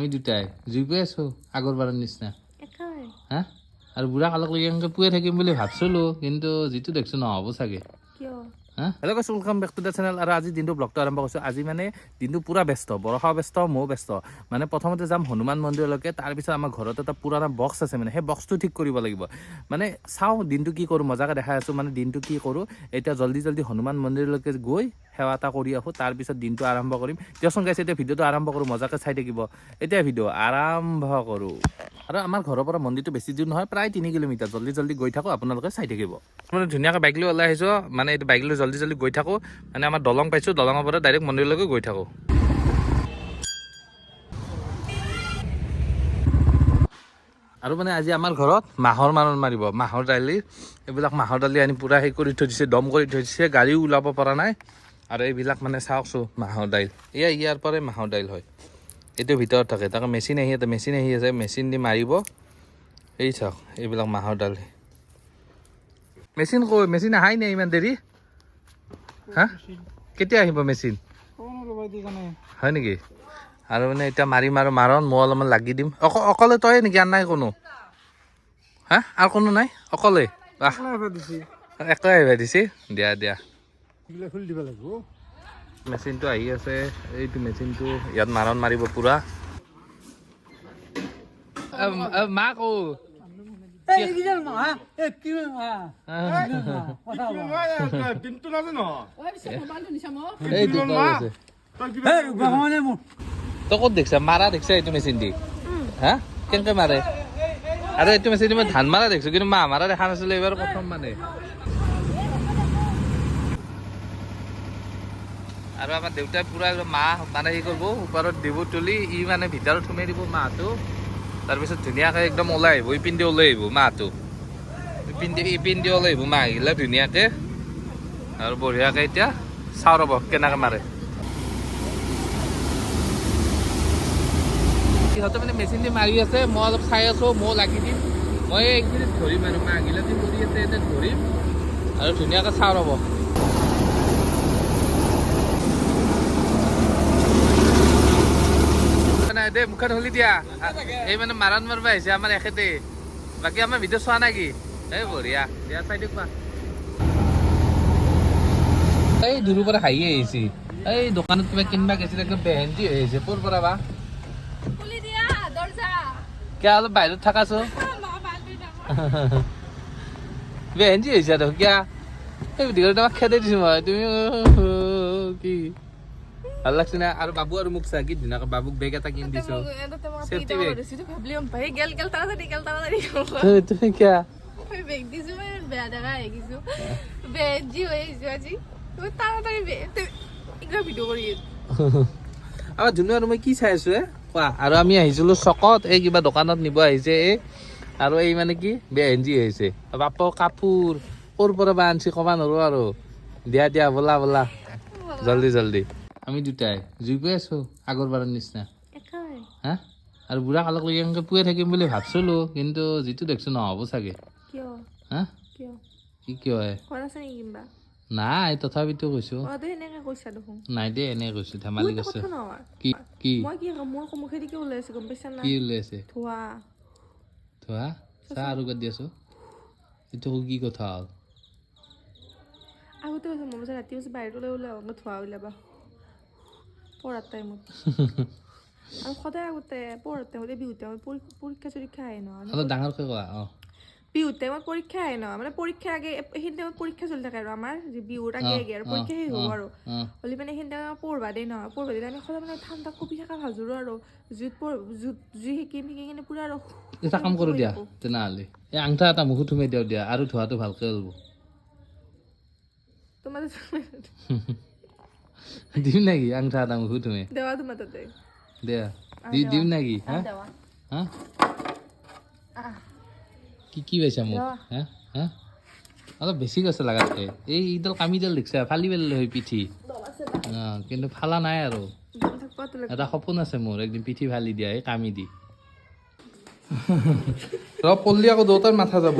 আমি দুটাই জুই গৈ আছো আগৰবাৰৰ নিচিনা হা আৰু বুঢ়া কালক লাগি এনেকৈ পুৱাই থাকিম বুলি ভাবছিলো কিন্তু যিটো দেখছো নহ'ব চাগে হেল্ল' কৈছো welcome back to the channel আৰু আজি দিনটো ব্লগটো আৰম্ভ কৰিছোঁ আজি মানে দিনটো পুৰা ব্যস্ত বৰষাও ব্যস্ত ময়ো ব্যস্ত মানে প্ৰথমতে যাম হনুমান মন্দিৰলৈকে তাৰপিছত আমাৰ ঘৰত এটা পুৰাণা বক্স আছে মানে সেই বক্সটো ঠিক কৰিব লাগিব মানে চাওঁ দিনটো কি কৰোঁ মজাকৈ দেখাই আছোঁ মানে দিনটো কি কৰোঁ এতিয়া জল্দি হনুমান মন্দিৰলৈকে গৈ সেৱা এটা কৰি আহোঁ তাৰপিছত দিনটো আৰম্ভ কৰিম দিয়কচোন গাইছে এতিয়া ভিডিঅ'টো আৰম্ভ কৰোঁ মজাকৈ চাই থাকিব এতিয়া ভিডিঅ' আৰম্ভ কৰোঁ আৰু আমাৰ ঘৰৰ পৰা মন্দিৰটো বেছি দূৰ নহয় প্ৰায় 3 কিলোমিটাৰ জল্দি গৈ থাকোঁ আপোনালোকে চাই থাকিব মানে ধুনীয়াকৈ বাইক লৈ ওলাই আহিছোঁ মানে এইটো বাইক লৈ জল্দি গৈ থাকোঁ মানে আমাৰ দলং পাইছোঁ দলঙৰ পৰা ডাইৰেক্ট মন্দিৰলৈকে গৈ থাকোঁ আৰু মানে আজি আমাৰ ঘৰত মাহৰ মাৰণ মাৰিব মাহৰ দালি এইবিলাক মাহৰ দালি আনি পূৰা সেই কৰি থৈ দিছে দম কৰি থৈ দিছে গাড়ীও ওলাব পৰা নাই আৰু এইবিলাক মানে চাওকচোন মাহৰ দাইল ইয়াৰ পৰাই মাহৰ দাইল হয় এইটো ভিতৰত থাকে তাকে মেচিন আহি আছে মেচিন দি মাৰিব এই চাওক এইবিলাক মাহৰ দালি মেচিন আহাই নাই ইমান দেৰি হা কেতিয়া আহিব মেচিন হয় নেকি আৰু মানে এতিয়া মাৰিম আৰু মাৰণ মই অলপমান লাগি দিম অকলে তই নেকি আৰু নাই কোনো হা আৰু কোনো নাই অকলে একে আহিবা দিছে দিয়া মেচিনটো আহি আছে এইটো মেচিনটো ইয়াত মাৰণ মাৰিব পুৰা মা কৌ তই ক'ত দেখিছা মাৰা দেখিছা এইটো মেচিন দি হা কেনেকৈ মাৰে আৰু এইটো মেচিন দি মই ধান মাৰা দেখিছোঁ কিন্তু মাহ মাৰা দেখা নাছিলোঁ এইবাৰ প্ৰথম মানে আৰু আমাৰ দেউতাই পুৰা মাহ মানে সেই কৰিব ওপৰত দিব তুলি ই মানে ভিতৰত সোমাই দিব মাহটো তাৰপিছত ধুনীয়াকৈ একদম ওলাই আহিব ইপিন্ধি ওলাই আহিব মাহটো ইপিন্ধি ওলাই আহিব মাহ আহিলে ধুনীয়াকৈ আৰু বঢ়িয়াকৈ এতিয়া চাওঁ ৰ'ব কেনেকৈ মাৰে সিহঁতে মানে মেচিন দি মাৰি আছে মই অলপ চাই আছোঁ ময়ো লাগি দিম মই এইখিনিত ধৰিম আৰু মাহ গিলাচি কৰি আছে এতিয়া ধৰিম আৰু ধুনীয়াকৈ চাওঁ ৰ'ব দে মুখত হলি দিয়া এই মানে মাৰণ মাৰিব আহিছে আমাৰ এখেতে বাকী আমাৰ ভিডিঅ' চোৱা নাই কি এই বঢ়িয়া দিয়া চাই দিয়ক এই দূৰৰ পৰা হাঁহি আহিছে এই দোকানত কিবা কিনিবা গৈছিলে একদম বেহেন্তি হৈ আহিছে ক'ৰ পৰা বা কিয় অলপ বাহিৰত থাকাছো বেহেন্তি হৈছে আৰু কিয় এই ভিডিঅ'টো তোমাক খেদাই দিছোঁ মই তুমি কি ভাল লাগছে না আৰু বাবু আৰু মোক চাই কি ধুনীয়াকৈ বাবুক বেগ এটা কিনি দিছো সেফটি বেগ তুমি কিয় আমাৰ ধুনু আৰু মই কি চাই আছো কোৱা আৰু আমি আহিছিলো চকত এই কিবা দোকানত নিব আহিছে এই আৰু এই মানে কি বেহেঞ্জি আহিছে বাপ কাপোৰ ক'ৰ পৰা বা আনছি ক'বা নোৱাৰো আৰু দিয়া বলা জল্দি আমি দুটাই জুই গৈ আছো আগৰবাৰৰ নিচিনা হা আৰু বুঢ়া কালক লাগি এনেকৈ পুৱাই থাকিম বুলি ভাবছিলো কিন্তু যিটো দেখছো নহ'ব চাগে হা কিয় নাই তথাপিতো কৈছো নাই দে এনে কৈছো ধেমালি কৈছো কি ওলাইছে ধোৱা চাহ আৰু দি আছো এইটো কি কথা হ'ল আগতে ৰাতি বাহিৰত ওলাই ধোৱা ওলাবা পঢ়াৰ টাইমত আৰু সদায় আগতে পঢ়াৰ টাইমতে বিহুৰ টাইমত পৰীক্ষা আহে নহয় অলপ ডাঙৰকৈ কোৱা বিহুৰ টাইমত পৰীক্ষা আহে নহয় মানে পৰীক্ষা আগে সেইখিনি টাইমত পৰীক্ষা চলি থাকে আৰু আমাৰ বিহুৰ আগে আৰু পৰীক্ষা শেষ হ'ব আৰু হ'লে মানে সেইখিনি টাইমত পঢ়বা দেই নহয় পঢ়বা দিলে আমি সদায় মানে ঠাণ্ডা কপি থকা ভাজোঁ আৰু জুই শিকিম কিনে পুৰা আৰু এটা কাম কৰোঁ দিয়া তেনেহ'লে এই আংঠা এটা মুখত সোমাই দিয়া আৰু ধোৱাটো ভালকৈ হ'ব তোমাৰ দিম নেকি আংঠা এটা মুখত সোমাই দেৱা তোমাৰ তাতে দিয়া দিম নেকি হা কি পাইছা মোক হা অলপ বেছি গৈছে লাগাতকৈ এইডাল কামিডাল দেখিছা ফালি পেলালে হয় পিঠি কিন্তু ফালা নাই আৰু এটা সপোন আছে মোৰ একদিন পিঠি ফালি দিয়া এই কামি দি পল্লি আকৌ দেউতাৰ মাথা যাব